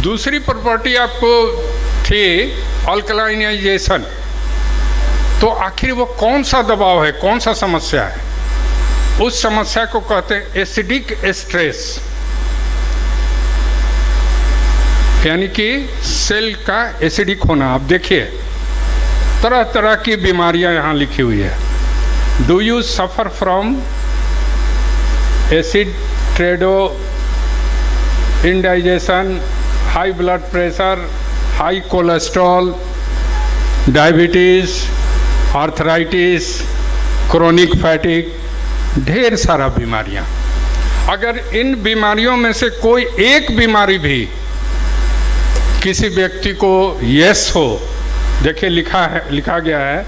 दूसरी प्रॉपर्टी आपको थी अल्कलाइनाइजेशन। तो आखिर वो कौन सा दबाव है, कौन सा समस्या है? उस समस्या को कहते हैं एसिडिक स्ट्रेस, यानी कि सेल का एसिडिक होना। आप देखिए तरह तरह की बीमारियां यहाँ लिखी हुई है। Do you suffer from acid Trudeau indigestion, high blood pressure, high cholesterol, diabetes, arthritis, chronic फैटिक, ढेर सारा बीमारियां। अगर इन बीमारियों में से कोई एक बीमारी भी किसी व्यक्ति को यस हो, देखिए लिखा गया है,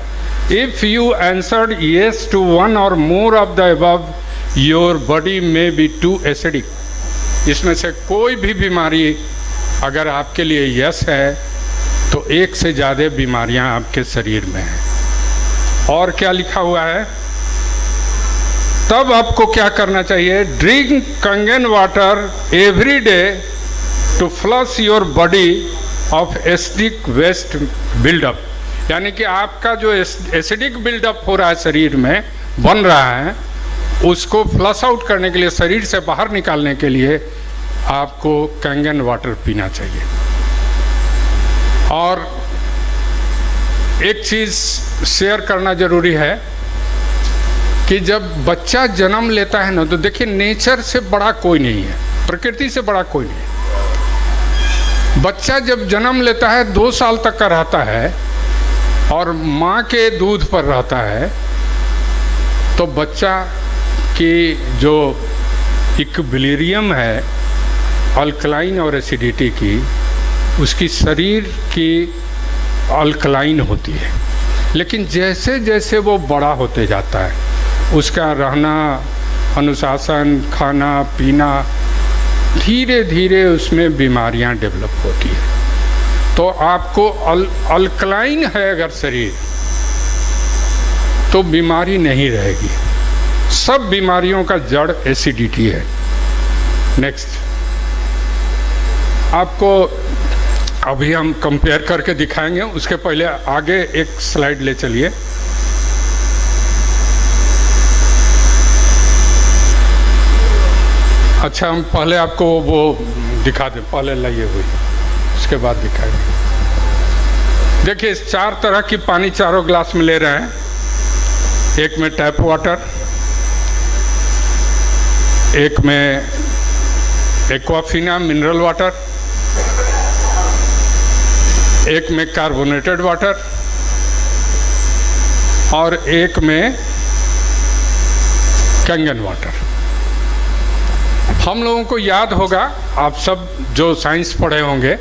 if you answered yes to one or more of the above your body may be too acidic. इसमें से कोई भी बीमारी अगर आपके लिए यस है तो एक से ज़्यादा बीमारियां आपके शरीर में हैं। और क्या लिखा हुआ है? तब आपको क्या करना चाहिए? Drink Kangen water every day to flush your body of acidic waste buildup. यानी कि आपका जो एसिडिक बिल्डअप हो रहा है शरीर में, बन रहा है, उसको फ्लश आउट करने के लिए, शरीर से बाहर निकालने के लिए आपको कंगन वाटर पीना चाहिए। और एक चीज़ शेयर करना ज़रूरी है कि जब बच्चा जन्म लेता है ना, तो देखिए नेचर से बड़ा कोई नहीं है, प्रकृति से बड़ा कोई नहीं है। बच्चा जब जन्म लेता है 2 साल तक का रहता है और माँ के दूध पर रहता है, तो बच्चा की जो इक्विलिब्रियम है अल्कलाइन और एसिडिटी की, उसकी शरीर की अल्कलाइन होती है। लेकिन जैसे जैसे वो बड़ा होते जाता है, उसका रहना, अनुशासन, खाना पीना, धीरे धीरे उसमें बीमारियां डेवलप होती है। तो आपको अल्कलाइन है अगर शरीर, तो बीमारी नहीं रहेगी। सब बीमारियों का जड़ एसिडिटी है। नेक्स्ट, आपको अभी हम कंपेयर करके दिखाएंगे, उसके पहले आगे एक स्लाइड ले चलिए। अच्छा, हम पहले आपको वो दिखा दें, पहले लाइए हुई, उसके बाद दिखाएंगे। देखिए 4 तरह की पानी चारों ग्लास में ले रहे हैं। एक में टैप वाटर, एक में एक्वाफिना मिनरल वाटर, एक में कार्बोनेटेड वाटर और एक में कंगन वाटर। हम लोगों को याद होगा, आप सब जो साइंस पढ़े होंगे,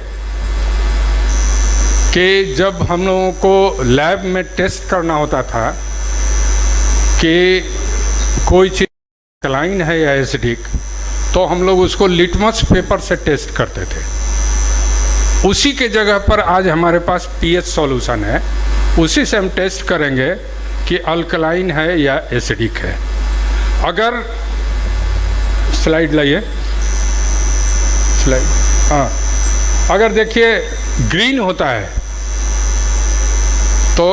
कि जब हम लोगों को लैब में टेस्ट करना होता था कि कोई चीज़ अल्कलाइन है या एसिडिक, तो हम लोग उसको लिटमस पेपर से टेस्ट करते थे। उसी के जगह पर आज हमारे पास पीएच सॉल्यूशन है, उसी से हम टेस्ट करेंगे कि अल्कलाइन है या एसिडिक है। अगर स्लाइड लाइए, स्लाइड, हाँ, अगर देखिए ग्रीन होता है तो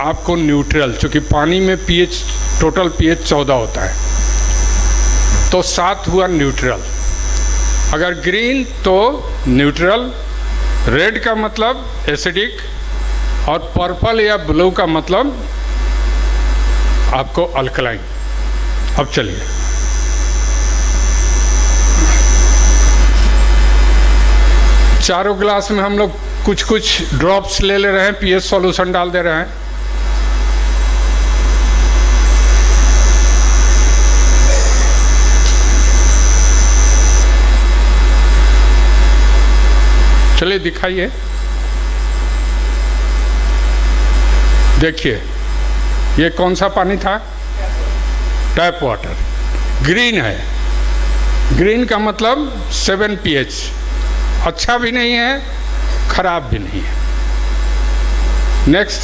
आपको न्यूट्रल, चूँकि पानी में पीएच, टोटल पीएच 14 होता है, तो 7 हुआ न्यूट्रल। अगर ग्रीन तो न्यूट्रल, रेड का मतलब एसिडिक, और पर्पल या ब्लू का मतलब आपको अल्कलाइन। अब चलिए, चारों ग्लास में हम लोग कुछ कुछ ड्रॉप्स ले रहे हैं, पीएच सॉल्यूशन डाल दे रहे हैं। चलिए दिखाइए। देखिए ये कौन सा पानी था? Tap water. ग्रीन है, ग्रीन का मतलब 7 pH, अच्छा भी नहीं है, खराब भी नहीं है। नेक्स्ट,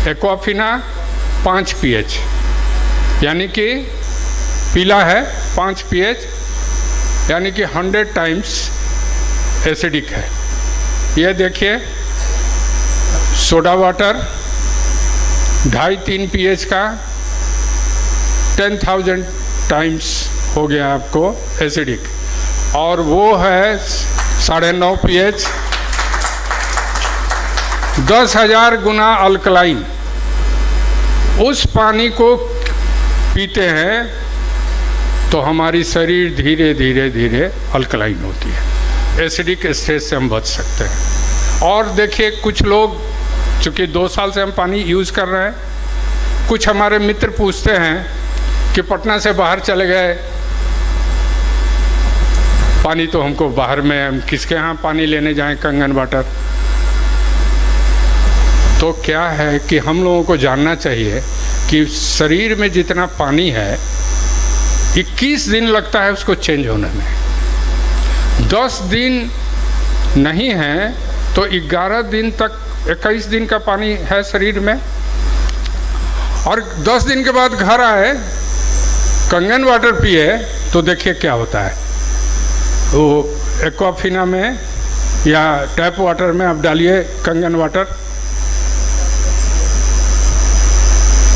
एक्वाफिना 5 pH, यानी कि पीला है, 5 pH, यानी कि 100 टाइम्स एसिडिक है। ये देखिए सोडा वाटर 2.5-3 pH का 10,000 टाइम्स हो गया आपको एसिडिक, और वो है 9.5 pH 10,000 गुना अल्कलाइन। उस पानी को पीते हैं तो हमारी शरीर धीरे धीरे धीरे अल्कलाइन होती है, एसिडिक स्टेज से हम बच सकते हैं। और देखिए कुछ लोग, चूँकि 2 साल से हम पानी यूज़ कर रहे हैं, कुछ हमारे मित्र पूछते हैं कि पटना से बाहर चले गए, पानी तो हमको बाहर में, हम किसके यहाँ पानी लेने जाएं, कंगन वाटर। तो क्या है कि हम लोगों को जानना चाहिए कि शरीर में जितना पानी है 21 दिन लगता है उसको चेंज होने में। 10 दिन नहीं है तो 11 दिन तक, 21 दिन का पानी है शरीर में, और 10 दिन के बाद घर आए कंगन वाटर पिए तो देखिए क्या होता है। वो एक्वाफिना में या टैप वाटर में आप डालिए कंगन वाटर,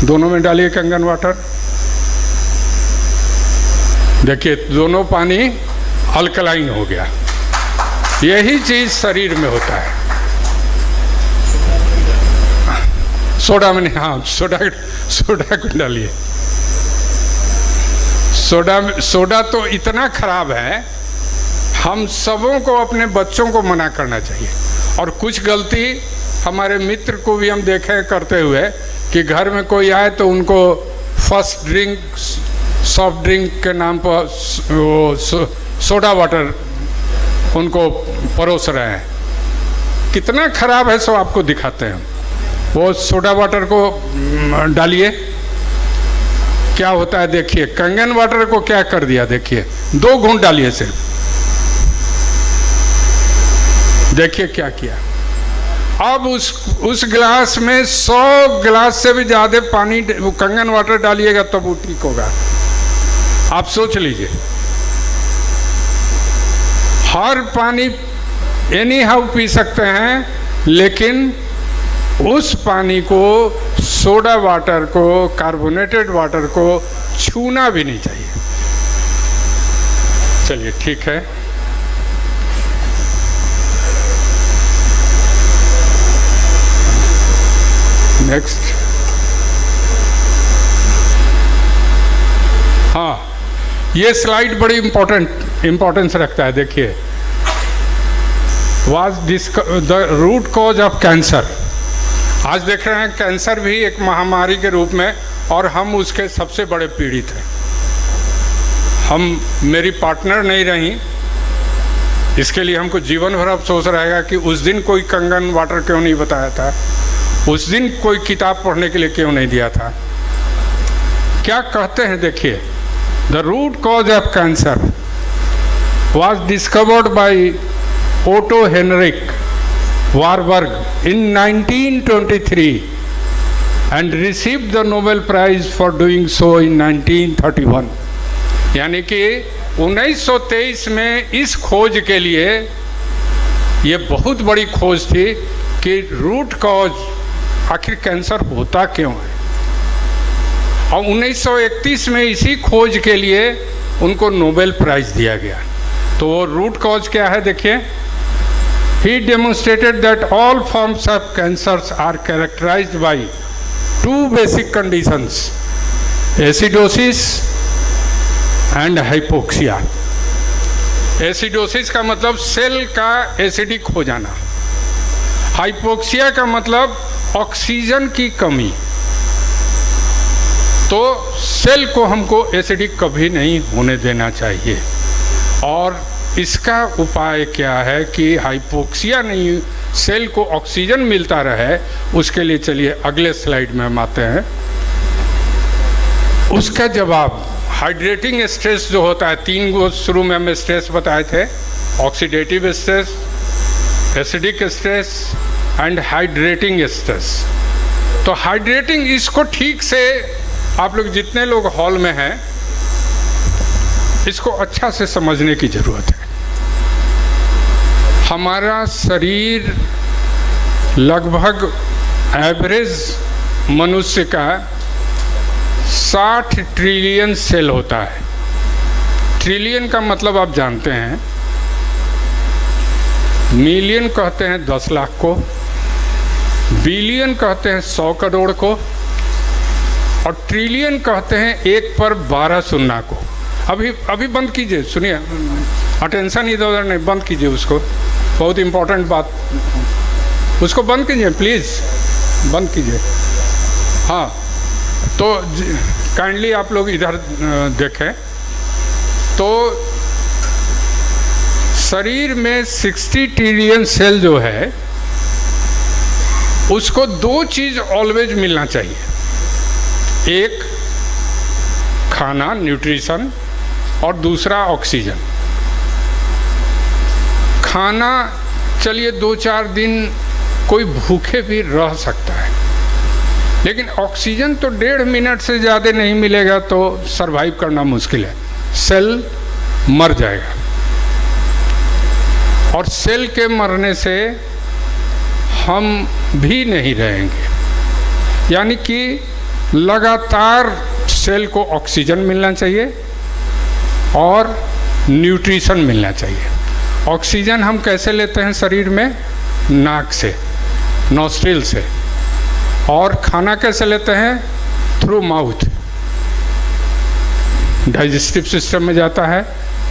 दोनों में डालिए कंगन वाटर, देखिए दोनों पानी अल्कलाइन हो गया। यही चीज़ शरीर में होता है। सोडा में, हाँ सोडा को डालिए। सोडा तो इतना खराब है, हम सबों को अपने बच्चों को मना करना चाहिए। और कुछ गलती हमारे मित्र को भी हम देखे करते हुए कि घर में कोई आए तो उनको फर्स्ट ड्रिंक, सॉफ्ट ड्रिंक के नाम पर सोडा वाटर उनको परोस रहे हैं। कितना खराब है सो आपको दिखाते हैं। वो सोडा वाटर को डालिए, क्या होता है देखिए। कंगन वाटर को क्या कर दिया देखिए, 2 घूंट डालिए सिर्फ, देखिए क्या किया। अब उस गिलास में 100 गिलास से भी ज़्यादा पानी, कंगन वाटर डालिएगा तब वो ठीक होगा। आप सोच लीजिए, हर पानी एनी हाउ पी सकते हैं, लेकिन उस पानी को, सोडा वाटर को, कार्बोनेटेड वाटर को छूना भी नहीं चाहिए। चलिए ठीक है। नेक्स्ट, हाँ ये स्लाइड बड़ी इम्पोर्टेंस रखता है। देखिए, was the root cause of cancer. आज देख रहे हैं कैंसर भी एक महामारी के रूप में, और हम उसके सबसे बड़े पीड़ित हैं। मेरी पार्टनर नहीं रही, इसके लिए हमको जीवन भर अफसोस रहेगा कि उस दिन कोई कंगन वाटर क्यों नहीं बताया था, उस दिन कोई किताब पढ़ने के लिए क्यों नहीं दिया था। क्या कहते हैं देखिए, the root cause of cancer was discovered by Otto Henrik Warburg in 1923 and received the Nobel Prize for doing so in 1931। यानी कि 1923 में इस खोज के लिए, ये बहुत बड़ी खोज थी कि रूट कॉज आखिर कैंसर होता क्यों है, और 1931 में इसी खोज के लिए उनको नोबेल प्राइज दिया गया। तो वो रूट कॉज क्या है देखिए, he demonstrated that all forms of cancers are characterised by 2 basic conditions, acidosis and hypoxia. Acidosis का मतलब सेल का एसिडिक हो जाना, हाइपोक्सिया का मतलब ऑक्सीजन की कमी। तो सेल को हमको एसिडिक कभी नहीं होने देना चाहिए। और इसका उपाय क्या है कि हाइपोक्सिया नहीं, सेल को ऑक्सीजन मिलता रहे, उसके लिए चलिए अगले स्लाइड में हम आते हैं। उसका जवाब हाइड्रेटिंग स्ट्रेस जो होता है, 3 गो शुरू में हमें स्ट्रेस बताए थे, oxidative stress, acidic stress and hydrating stress. तो हाइड्रेटिंग, इसको ठीक से आप लोग जितने लोग हॉल में हैं इसको अच्छा से समझने की ज़रूरत है। हमारा शरीर लगभग एवरेज मनुष्य का 60 ट्रिलियन सेल होता है। ट्रिलियन का मतलब आप जानते हैं, मिलियन कहते हैं 10 लाख को, बिलियन कहते हैं 100 करोड़ को, और ट्रिलियन कहते हैं 1 पर 12 सुन्ना को। अभी बंद कीजिए, सुनिए, अटेंशन इधर उधर नहीं, बंद कीजिए उसको, बहुत इम्पोर्टेंट बात, उसको बंद कीजिए प्लीज़, बंद कीजिए। हाँ, तो काइंडली आप लोग इधर देखें। तो शरीर में 60 ट्रिलियन सेल जो है, उसको 2 चीज़ ऑलवेज मिलना चाहिए। एक खाना, न्यूट्रिशन, और दूसरा ऑक्सीजन। खाना चलिए 2-4 दिन कोई भूखे भी रह सकता है, लेकिन ऑक्सीजन तो 1.5 मिनट से ज़्यादा नहीं मिलेगा तो सरवाइव करना मुश्किल है, सेल मर जाएगा। और सेल के मरने से हम भी नहीं रहेंगे। यानी कि लगातार सेल को ऑक्सीजन मिलना चाहिए और न्यूट्रिशन मिलना चाहिए। ऑक्सीजन हम कैसे लेते हैं शरीर में? नाक से, नॉस्ट्रिल से। और खाना कैसे लेते हैं? थ्रू माउथ, डाइजेस्टिव सिस्टम में जाता है,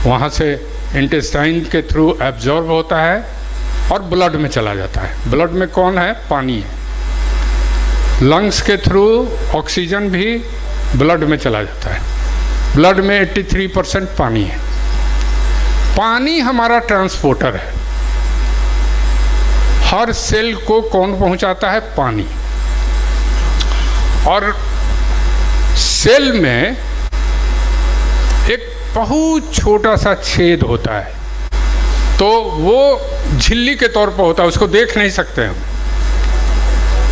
वहाँ से इंटेस्टाइन के थ्रू एब्जॉर्ब होता है और ब्लड में चला जाता है। ब्लड में कौन है? पानी है। लंग्स के थ्रू ऑक्सीजन भी ब्लड में चला जाता है। ब्लड में 83% पानी है। पानी हमारा ट्रांसपोर्टर है। हर सेल को कौन पहुंचाता है? पानी। और सेल में एक बहुत छोटा सा छेद होता है, तो वो झिल्ली के तौर पर होता है, उसको देख नहीं सकते हम,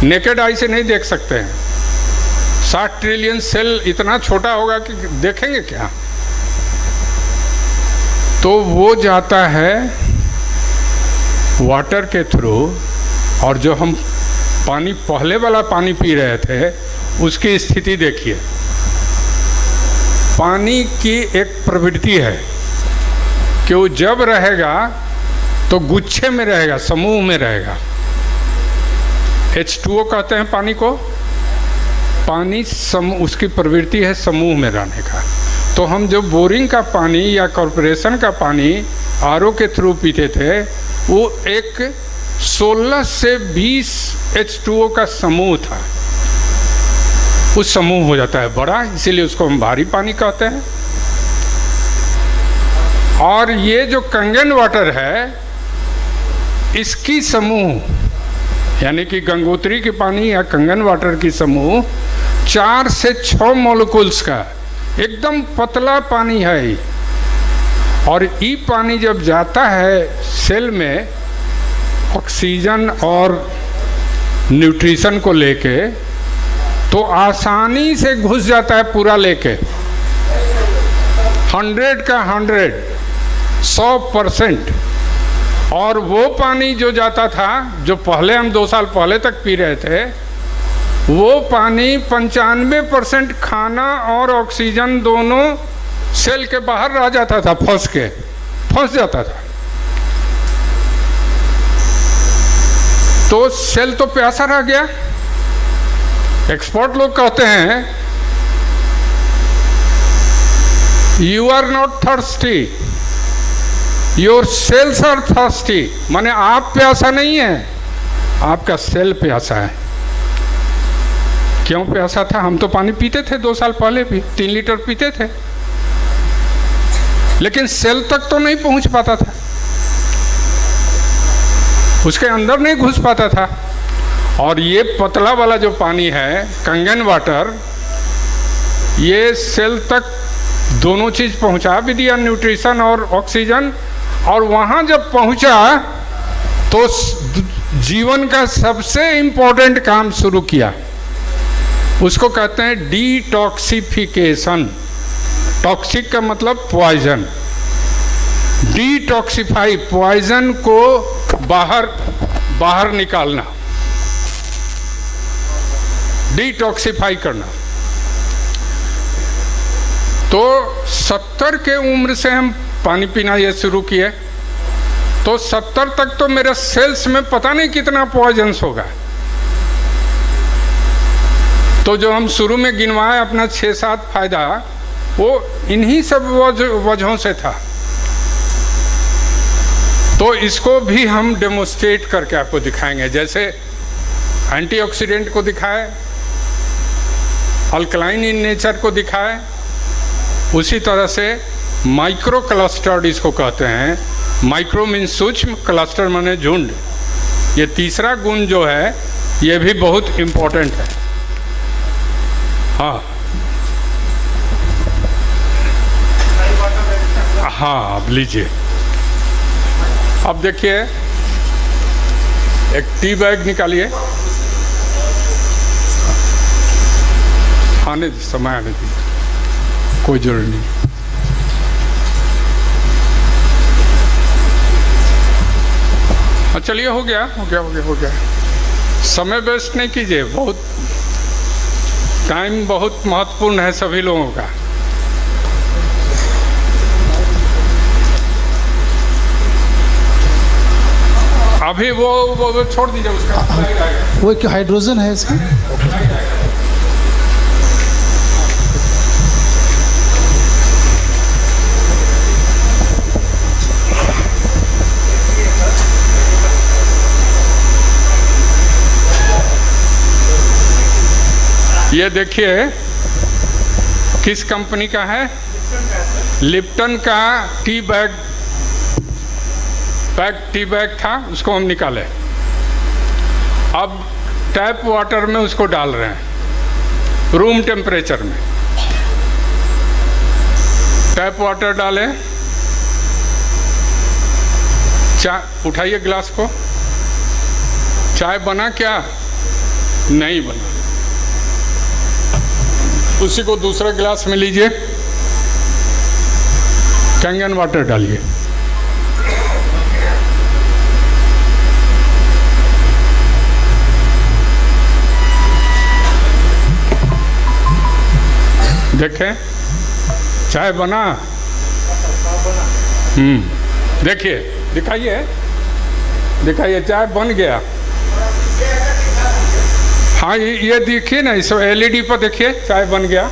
नेकेड आई से नहीं देख सकते हैं। 60 ट्रिलियन सेल इतना छोटा होगा कि देखेंगे क्या? तो वो जाता है वाटर के थ्रू, और जो हम पानी, पहले वाला पानी पी रहे थे, उसकी स्थिति देखिए। पानी की एक प्रवृत्ति है कि वो जब रहेगा तो गुच्छे में रहेगा, समूह में रहेगा। H2O कहते हैं पानी को। पानी उसकी प्रवृत्ति है समूह में रहने का। तो हम जो बोरिंग का पानी या कॉरपोरेशन का पानी RO के थ्रू पीते थे, वो एक 16 से 20 H2O का समूह था। उस समूह हो जाता है बड़ा, इसीलिए उसको हम भारी पानी कहते हैं। और ये जो कंगन वाटर है, इसकी समूह, यानी कि गंगोत्री की पानी या कंगन वाटर की समूह 4 से 6 मॉलिक्यूल्स का एकदम पतला पानी है। और ये पानी जब जाता है सेल में ऑक्सीजन और न्यूट्रिशन को लेके, तो आसानी से घुस जाता है पूरा लेके, 100 का 100% और वो पानी जो जाता था, जो पहले हम 2 साल पहले तक पी रहे थे, वो पानी 95% खाना और ऑक्सीजन दोनों सेल के बाहर रह जाता था, फंस जाता था। तो सेल तो प्यासा रह गया। एक्सपर्ट लोग कहते हैं you are not thirsty, your cells are thirsty. माने आप प्यासा नहीं है, आपका सेल प्यासा है। क्यों प्यासा था? हम तो पानी पीते थे 2 साल पहले भी, 3 लीटर पीते थे, लेकिन सेल तक तो नहीं पहुंच पाता था, उसके अंदर नहीं घुस पाता था। और ये पतला वाला जो पानी है, कंगन वाटर, ये सेल तक दोनों चीज़ पहुंचा भी दिया, न्यूट्रिशन और ऑक्सीजन। और वहाँ जब पहुंचा तो जीवन का सबसे इम्पोर्टेंट काम शुरू किया, उसको कहते हैं डिटॉक्सिफिकेशन। टॉक्सिक का मतलब पॉइजन, डिटॉक्सिफाई, पॉइजन को बाहर निकालना, डिटॉक्सिफाई करना। तो 70 के उम्र से हम पानी पीना ये शुरू किए, तो 70 तक तो मेरे सेल्स में पता नहीं कितना पॉइजन्स होगा। तो जो हम शुरू में गिनवाए अपना 6-7 फायदा, वो इन्हीं सब वजहों से था। तो इसको भी हम डेमोस्ट्रेट करके आपको दिखाएंगे। जैसे एंटीऑक्सीडेंट को दिखाए, अल्कलाइन इन नेचर को दिखाए, उसी तरह से माइक्रो क्लस्टर्ड इसको कहते हैं। माइक्रो मीन्स सूक्ष्म, क्लस्टर माने झुंड। ये तीसरा गुण जो है ये भी बहुत इम्पोर्टेंट है। हाँ हाँ, अब लीजिए। अब देखिए, एक टी बैग निकालिए, आने समय आने दीजिए, कोई जरूरी नहीं। चलिए, हो गया। समय वेस्ट नहीं कीजिए, बहुत टाइम बहुत महत्वपूर्ण है सभी लोगों का। अभी वो छोड़ दीजिए उसका। वो क्या हाइड्रोजन है इसका? ये देखिए किस कंपनी का है, लिप्टन का टी बैग, टी बैग था, उसको हम निकाले। अब टैप वाटर में उसको डाल रहे हैं, रूम टेम्परेचर में। टैप वाटर डाले, चाय उठाइए गिलास को। चाय बना क्या? नहीं बना। उसी को दूसरा गिलास में लीजिए, कैंगन वाटर डालिए। देखें, चाय बना। देखिए, दिखाइए चाय बन गया। हाँ, ये देखिए ना, इस एलईडी पर देखिए, चाय बन गया।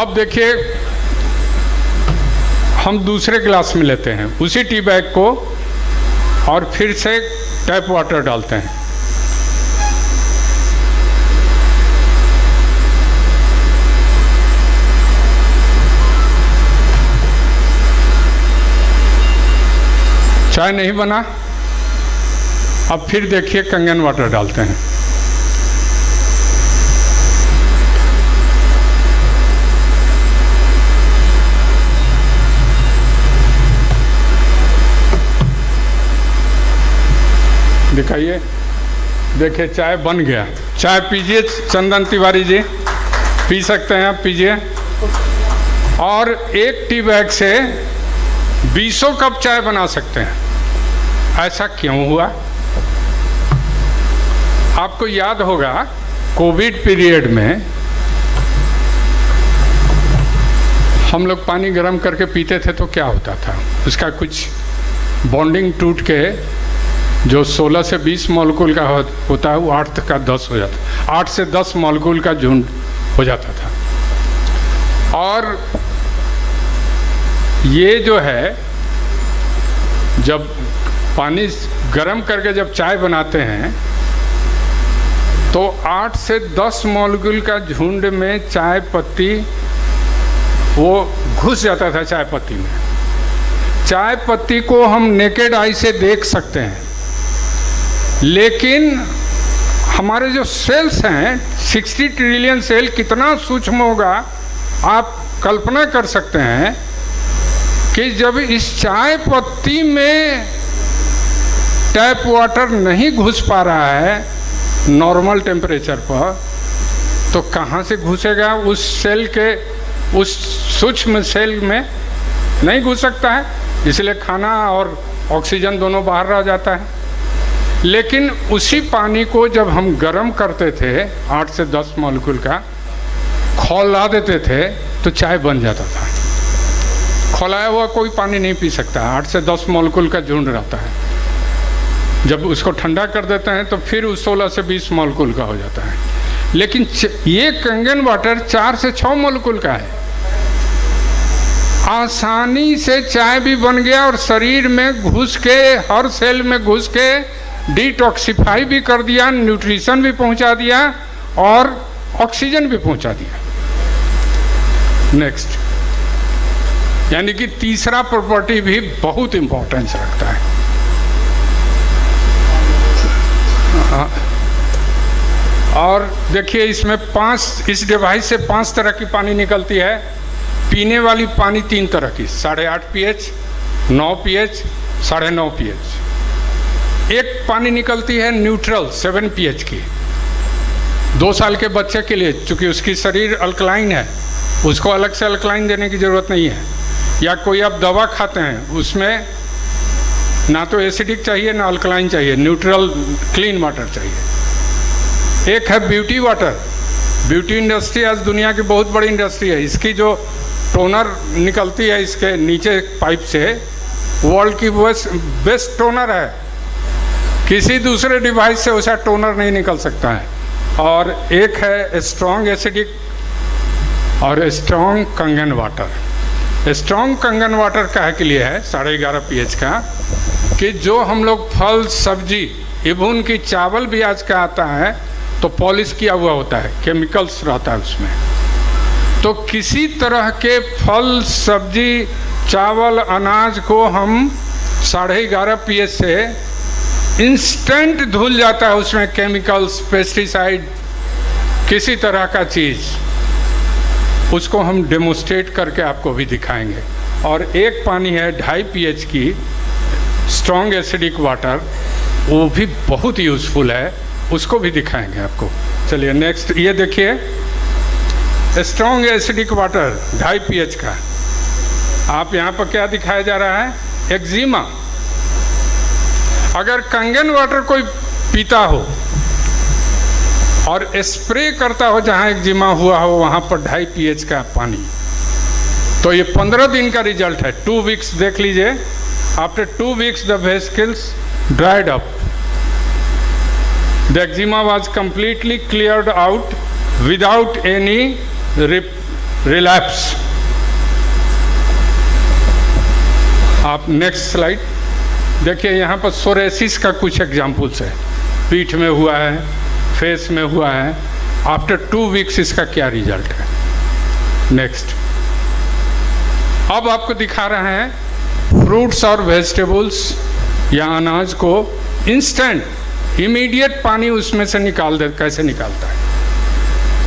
अब देखिए, हम दूसरे गिलास में लेते हैं उसी टी बैग को और फिर से टैप वाटर डालते हैं। चाय नहीं बना। अब फिर देखिए, कंगन वाटर डालते हैं। दिखाइए, देखिए चाय बन गया। चाय पीजिए चंदन तिवारी जी, पी सकते हैं आप, पीजिए। और एक टी बैग से 20 कप चाय बना सकते हैं। ऐसा क्यों हुआ? आपको याद होगा कोविड पीरियड में हम लोग पानी गर्म करके पीते थे तो क्या होता था, उसका कुछ बॉन्डिंग टूट के जो 16 से 20 मॉलिक्यूल का होता है वो 8 का 10 हो जाता, 8 से 10 मॉलिक्यूल का झुंड हो जाता था। और ये जो है, जब पानी गर्म करके जब चाय बनाते हैं तो 8 से 10 मॉलिक्यूल का झुंड में चाय पत्ती वो घुस जाता था चाय पत्ती में। चाय पत्ती को हम नेकेड आई से देख सकते हैं, लेकिन हमारे जो सेल्स हैं 60 ट्रिलियन सेल कितना सूक्ष्म होगा आप कल्पना कर सकते हैं कि जब इस चाय पत्ती में टैप वाटर नहीं घुस पा रहा है नॉर्मल टेम्परेचर पर, तो कहाँ से घुसेगा? उस सेल के, उस सूक्ष्म सेल में नहीं घुस सकता है, इसलिए खाना और ऑक्सीजन दोनों बाहर रह जाता है। लेकिन उसी पानी को जब हम गर्म करते थे 8 से 10 मॉलिक्यूल का, खौला देते थे तो चाय बन जाता था। खौलाया हुआ कोई पानी नहीं पी सकता, 8 से 10 मॉलिक्यूल का झुंड रहता है। जब उसको ठंडा कर देते हैं तो फिर उस 16 से 20 मॉलिक्यूल का हो जाता है। लेकिन ये कंगन वाटर 4 से 6 मॉलिक्यूल का है। आसानी से चाय भी बन गया और शरीर में घुस के, हर सेल में घुस के डिटॉक्सिफाई भी कर दिया, न्यूट्रिशन भी पहुंचा दिया और ऑक्सीजन भी पहुंचा दिया। नेक्स्ट, यानी कि तीसरा प्रॉपर्टी भी बहुत इंपॉर्टेंस रखता है। और देखिए इसमें 5, इस डिवाइस से 5 तरह की पानी निकलती है। पीने वाली पानी 3 तरह की, 8.5 pH, 9 pH, 9.5 pH। एक पानी निकलती है न्यूट्रल 7 pH की, 2 साल के बच्चे के लिए, चूँकि उसकी शरीर अल्कलाइन है, उसको अलग से अल्कलाइन देने की ज़रूरत नहीं है। या कोई आप दवा खाते हैं, उसमें ना तो एसिडिक चाहिए ना अल्कलाइन चाहिए, न्यूट्रल क्लीन वाटर चाहिए। एक है ब्यूटी वाटर। ब्यूटी इंडस्ट्री आज दुनिया की बहुत बड़ी इंडस्ट्री है। इसकी जो टोनर निकलती है इसके नीचे पाइप से, वर्ल्ड की बेस्ट टोनर है। किसी दूसरे डिवाइस से वैसा टोनर नहीं निकल सकता है। और एक है स्ट्रॉन्ग एसिडिक और स्ट्रॉन्ग कंगन वाटर। स्ट्रॉन्ग कंगन वाटर काहे के लिए है 11.5 pH का, कि जो हम लोग फल सब्जी, इवन की चावल भी आज का आता है तो पॉलिश किया हुआ होता है, केमिकल्स रहता है उसमें। तो किसी तरह के फल सब्जी, चावल, अनाज को हम 11.5 pH से इंस्टेंट धुल जाता है, उसमें केमिकल्स, पेस्टिसाइड, किसी तरह का चीज़, उसको हम डेमोस्ट्रेट करके आपको भी दिखाएंगे। और एक पानी है 2.5 pH की स्ट्रॉन्ग एसिडिक वाटर, वो भी बहुत यूज़फुल है, उसको भी दिखाएंगे आपको। चलिए नेक्स्ट, ये देखिए स्ट्रॉन्ग एसिडिक वाटर 2.5 pH का। आप यहाँ पर क्या दिखाया जा रहा है? एक्जिमा। अगर कंगन वाटर कोई पीता हो और स्प्रे करता हो जहाँ एक्जिमा हुआ हो वहाँ पर 2.5 pH का पानी, तो ये 15 दिन का रिजल्ट है। 2 weeks देख लीजिए। After 2 weeks the vesicles dried up, the eczema was completely cleared out without any relapse. आप नेक्स्ट स्लाइड देखिए, यहाँ पर सोरेसिस का कुछ एग्जाम्पल्स है। पीठ में हुआ है, फेस में हुआ है। आफ्टर 2 weeks इसका क्या रिजल्ट है? नेक्स्ट, अब आपको दिखा रहे हैं फ्रूट्स और वेजिटेबल्स या अनाज को इंस्टेंट इमीडिएट पानी उसमें से कैसे निकालता है।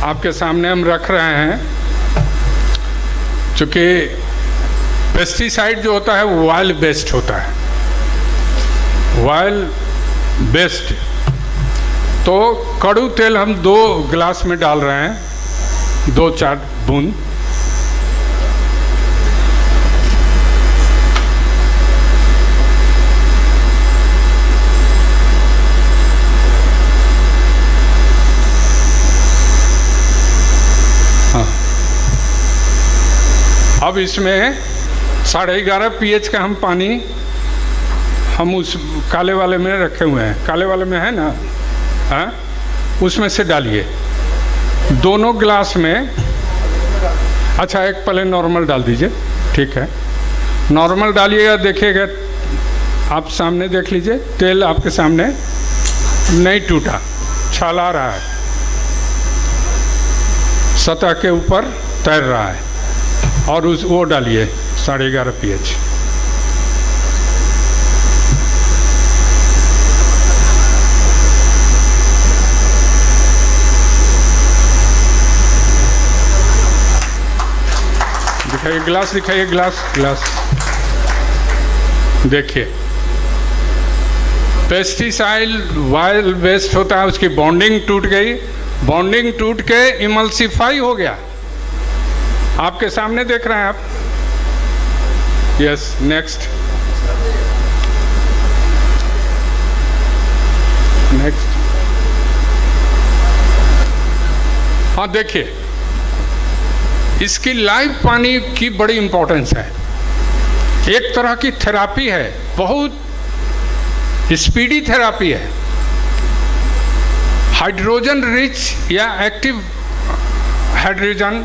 आपके सामने हम रख रहे हैं। चूँकि पेस्टिसाइड जो होता है वो ऑयल बेस्ड होता है, ऑयल बेस्ड। तो कड़ू तेल हम 2 गिलास में डाल रहे हैं, 2-4 बूंद। हाँ, अब इसमें 11.5 pH का हम पानी हम उस काले वाले में रखे हुए हैं, काले वाले में है ना, हाँ, उसमें से डालिए दोनों गिलास में। अच्छा, एक पहले नॉर्मल डाल दीजिए, ठीक है। नॉर्मल डालिएगा, देखिएगा आप सामने देख लीजिए, तेल आपके सामने नहीं टूटा, छला रहा है, सतह के ऊपर तैर रहा है। और वो डालिए 11.5 pH। दिखाइए गिलास, दिखाइए गिलास। देखिए पेस्टिसाइड वाइल वेस्ट होता है, उसकी बॉन्डिंग टूट गई बॉन्डिंग टूट के इमल्सिफाई हो गया, आपके सामने देख रहे हैं आप। Yes, next next. हाँ देखिए, इसकी लाइव पानी की बड़ी इंपॉर्टेंस है। एक तरह की थेरापी है, बहुत स्पीडी थेरापी है। हाइड्रोजन रिच या एक्टिव हाइड्रोजन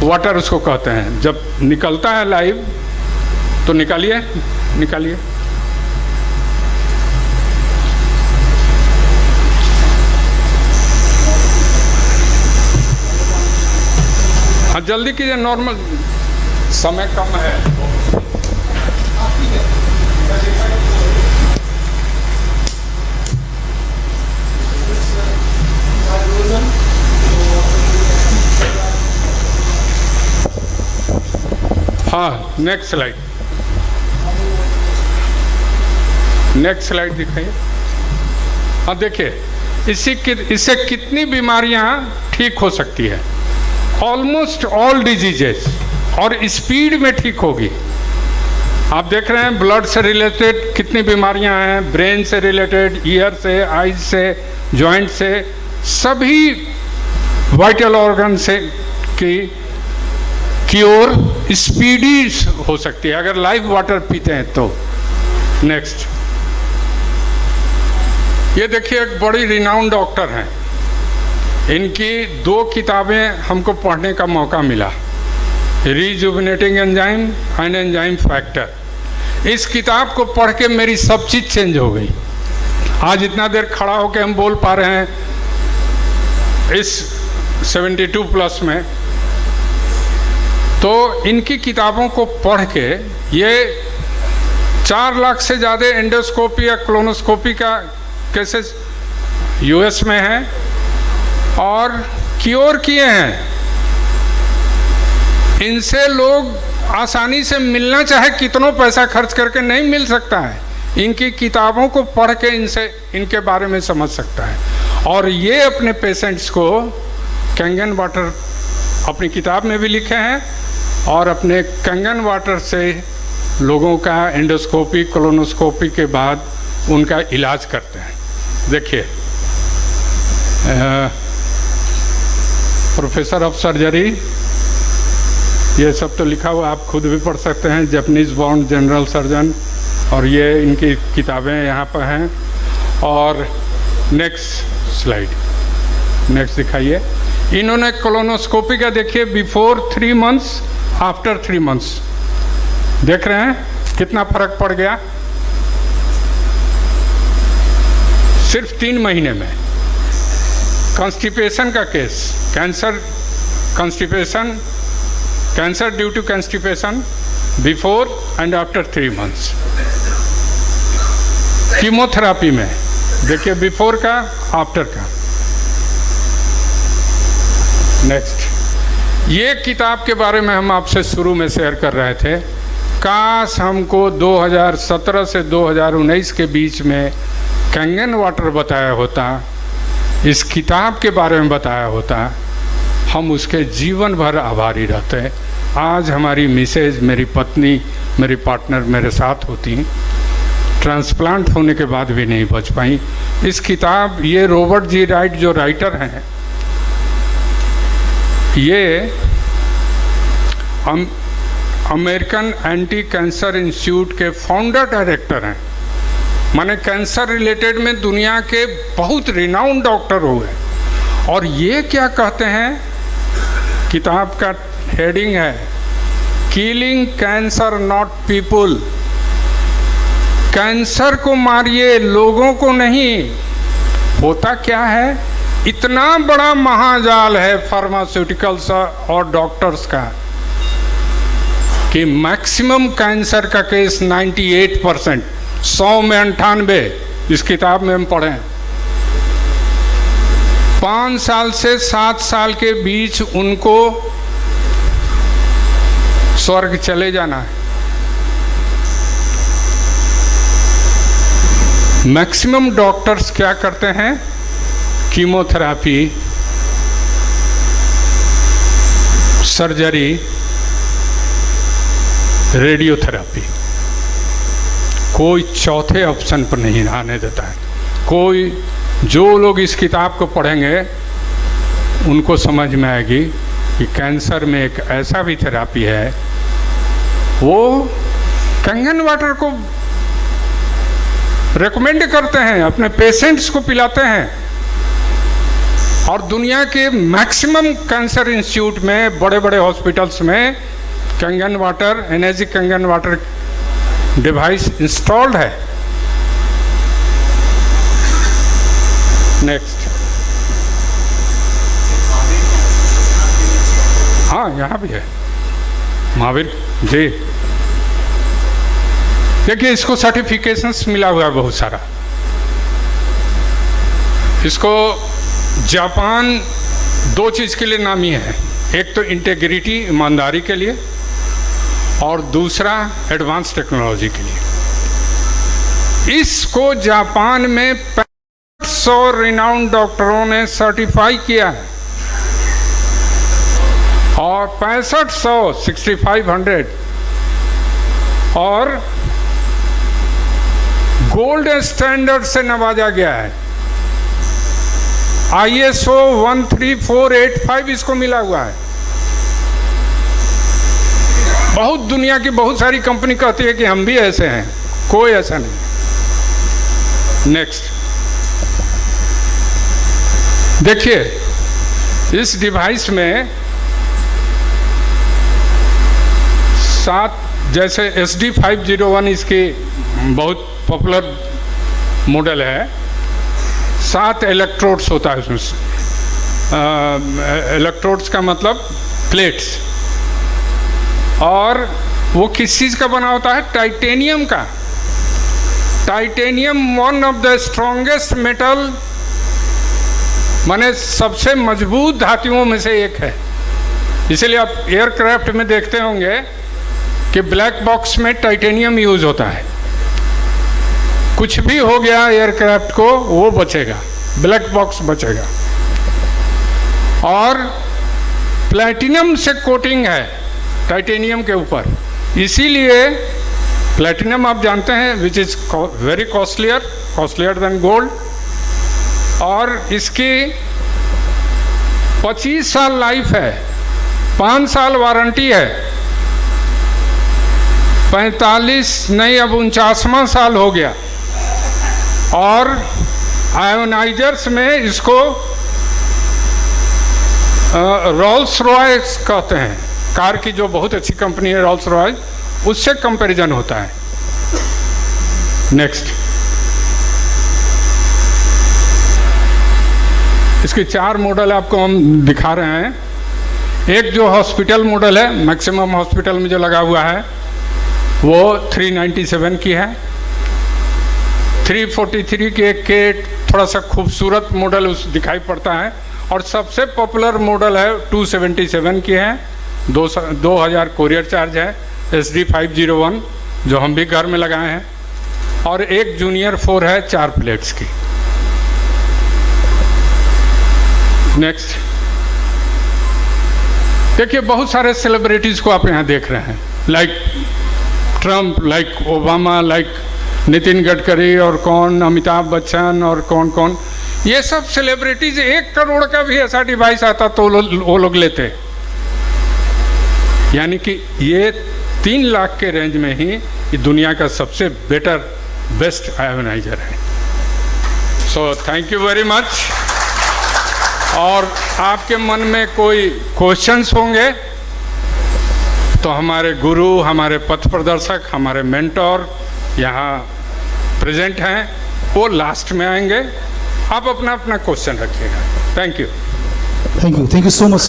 वाटर उसको कहते हैं। जब निकलता है लाइव तो निकालिए निकालिए। हाँ जल्दी कीजिए, नॉर्मल समय कम है। हाँ नेक्स्ट स्लाइड, नेक्स्ट स्लाइड दिखाइए। हाँ देखिए, इससे कितनी बीमारियां ठीक हो सकती है। ऑलमोस्ट ऑल डिजीजेस, और स्पीड में ठीक होगी। आप देख रहे हैं ब्लड से रिलेटेड कितनी बीमारियां हैं, ब्रेन से रिलेटेड, ईयर से, आइज से, जॉइंट से, सभी वाइटल ऑर्गन से की क्योर स्पीडी हो सकती है अगर लाइव वाटर पीते हैं तो। नेक्स्ट, ये देखिए एक बड़ी रिनाउंड डॉक्टर हैं, इनकी 2 किताबें हमको पढ़ने का मौका मिला, rejuvenating enzyme and enzyme factor. इस किताब को पढ़ के मेरी सब चीज़ चेंज हो गई। आज इतना देर खड़ा होकर हम बोल पा रहे हैं इस 72 प्लस में। तो इनकी किताबों को पढ़ के, ये 4 लाख से ज़्यादा एंडोस्कोपी या क्लोनोस्कोपी का केसेस यूएस में है और क्योर किए हैं। इनसे लोग आसानी से मिलना चाहे कितनों पैसा खर्च करके नहीं मिल सकता है। इनकी किताबों को पढ़ के इनसे इनके बारे में समझ सकता है। और ये अपने पेशेंट्स को कैंगन वाटर अपनी किताब में भी लिखे हैं और अपने कैंगन वाटर से लोगों का एंडोस्कोपी कोलोनोस्कोपी के बाद उनका इलाज करते हैं। देखिए, प्रोफेसर ऑफ सर्जरी, ये सब तो लिखा हुआ, आप खुद भी पढ़ सकते हैं, जापानीज बॉर्न जनरल सर्जन, और ये इनकी किताबें यहाँ पर हैं। और नेक्स्ट स्लाइड, नेक्स्ट दिखाइए। इन्होंने कोलोनोस्कोपी का देखिए बिफोर 3 मंथ्स, आफ्टर 3 मंथ्स, देख रहे हैं कितना फर्क पड़ गया सिर्फ 3 महीने में। कॉन्स्टिपेशन का केस, cancer constipation, cancer due to constipation before and after 3 months. Chemotherapy में देखिए बिफोर का, आफ्टर का। नेक्स्ट, ये किताब के बारे में हम आपसे शुरू में शेयर कर रहे थे। काश हमको 2017 से 2019 के बीच में कैंगन वाटर बताया होता, इस किताब के बारे में बताया होता, हम उसके जीवन भर आभारी रहते। आज हमारी मिसेज, मेरी पत्नी, मेरी पार्टनर मेरे साथ होती, ट्रांसप्लांट होने के बाद भी नहीं बच पाई। इस किताब, ये रॉबर्ट जी राइट जो राइटर हैं, ये अमेरिकन एंटी कैंसर इंस्टीट्यूट के फाउंडर डायरेक्टर हैं। माने कैंसर रिलेटेड में दुनिया के बहुत रिनाउंड डॉक्टर हुए। और ये क्या कहते हैं, किताब का हेडिंग है killing cancer not people. Cancer को मारिए, लोगों को नहीं। होता क्या है, इतना बड़ा महाजाल है फार्मास्यूटिकल्स और डॉक्टर्स का कि मैक्सिमम कैंसर का केस 98%, 100 में 98, इस किताब में हम पढ़ें। 5 साल से 7 साल के बीच उनको स्वर्ग चले जाना है। मैक्सिमम डॉक्टर्स क्या करते हैं, कीमोथेरापी सर्जरी, रेडियोथेरेपी, कोई चौथे ऑप्शन पर नहीं आने देता है। कोई जो लोग इस किताब को पढ़ेंगे उनको समझ में आएगी कि कैंसर में एक ऐसा भी थेरेपी है, वो कंगन वाटर को रेकमेंड करते हैं, अपने पेशेंट्स को पिलाते हैं। और दुनिया के मैक्सिमम कैंसर इंस्टीट्यूट में, बड़े बड़े हॉस्पिटल्स में कंगन वाटर, एनर्जी कंगन वाटर डिवाइस इंस्टॉल्ड है। नेक्स्ट, हाँ यहाँ भी है महावीर जी। देखिए इसको सर्टिफिकेशंस मिला हुआ है बहुत सारा। इसको जापान दो चीज़ के लिए नामी है, एक तो इंटेग्रिटी, ईमानदारी के लिए, और दूसरा एडवांस टेक्नोलॉजी के लिए। इसको जापान में 500 रिनाउंड डॉक्टरों ने सर्टिफाई किया है, और 6500 और गोल्ड स्टैंडर्ड से नवाजा गया है। ISO 13485 इसको मिला हुआ है। बहुत दुनिया की बहुत सारी कंपनी कहती है कि हम भी ऐसे हैं, कोई ऐसा नहीं। नेक्स्ट देखिए, इस डिवाइस में 7, जैसे SD501 इसकी बहुत पॉपुलर मॉडल है, 7 इलेक्ट्रोड्स होता है उसमें। इलेक्ट्रोड्स का मतलब प्लेट्स, और वो किस चीज़ का बना होता है? टाइटेनियम का। Titanium one of the strongest metal, माने सबसे मजबूत धातुओं में से एक है। इसलिए आप एयरक्राफ्ट में देखते होंगे कि ब्लैक बॉक्स में टाइटेनियम यूज होता है। कुछ भी हो गया एयरक्राफ्ट को, वो बचेगा, ब्लैक बॉक्स बचेगा। और प्लैटिनम से कोटिंग है टाइटेनियम के ऊपर, इसीलिए प्लैटिनम आप जानते हैं which is very costlier then gold. और इसकी 25 साल लाइफ है, 5 साल वारंटी है, 45 नहीं अब 49वां साल हो गया। और आयोनाइजर्स में इसको रोल्स रॉयस कहते हैं, कार की जो बहुत अच्छी कंपनी है रोल्स रॉयस, उससे कंपैरिजन होता है। नेक्स्ट, इसके 4 मॉडल आपको हम दिखा रहे हैं। एक जो हॉस्पिटल मॉडल है, मैक्सिमम हॉस्पिटल में जो लगा हुआ है, वो 397 की है। 343 के थोड़ा सा खूबसूरत मॉडल उस दिखाई पड़ता है, और सबसे पॉपुलर मॉडल है 277 की है, 2000 कोरियर चार्ज है। SD501 जो हम भी घर में लगाए हैं, और एक जूनियर 4 है 4 प्लेट्स की। नेक्स्ट देखिए, बहुत सारे सेलिब्रिटीज़ को आप यहाँ देख रहे हैं, like Trump, like Obama, like Nitin Gadkari, और कौन अमिताभ बच्चन, और कौन कौन, ये सब सेलिब्रिटीज। 1 करोड़ का भी ऐसा डिवाइस आता तो वो लोग लेते। यानी कि ये 3 लाख के रेंज में ही ये दुनिया का सबसे बेस्ट आयोनाइजर है। So thank you very much. और आपके मन में कोई क्वेश्चंस होंगे तो हमारे गुरु, हमारे पथ प्रदर्शक, हमारे मेंटोर यहाँ प्रेजेंट हैं, वो लास्ट में आएंगे। आप अपना क्वेश्चन रखिएगा। Thank you so much.